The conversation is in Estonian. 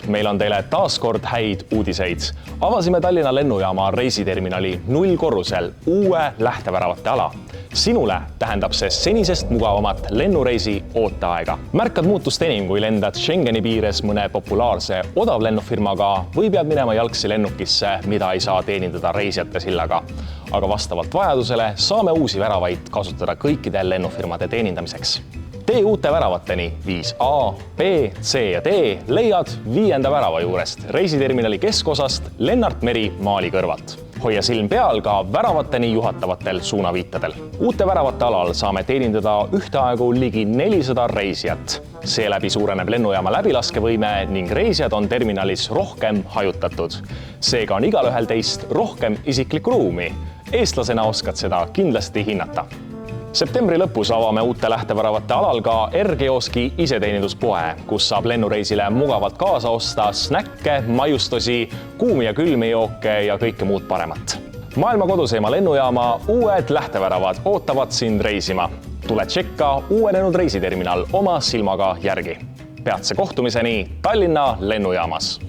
meil on teile taas kord häid uudiseid. Avasime Tallinna lennujaama reisiterminali 0 korrusel uue lähteväravate ala. Sinule tähendab see senisest mugavamat lennureisi ooteaega. Märkad muutust enim, kui lendad Schengeni piires mõne populaarse odavlennufirmaga või pead minema jalgsi lennukisse, mida ei saa teenindada reisijate sillaga. Aga vastavalt vajadusele saame uusi väravaid kasutada kõikide lennufirmade teenindamiseks. Tee uute väravateni 5A, B, C ja D leiad 5. värava juurest reisiterminali keskosast Lennart Meri maali kõrvalt. Hoia silm peal ka väravateni juhatavatel suunaviitadel. Uute väravate alal saame teenindada ühtaegu ligi 400 reisijat. Seeläbi suureneb lennujaama läbilaskevõime ning reisijad on terminalis rohkem hajutatud. Seega on igalühel teist rohkem isiklikku ruumi. Eestlasena oskad seda kindlasti hinnata. Septembri lõpus avame uute lähteväravate alal ka R-kioski iseteeninduspoe, kus saab lennureisile mugavalt kaasa osta snäkke, maiustusi, kuumi ja külmi jooke ja kõike muud paremat. Maailma koduseima lennujaama uued lähteväravad ootavad sind reisima. Tule tšekka uuenenud reisiterminal oma silmaga järgi. Peatse kohtumiseni Tallinna lennujaamas.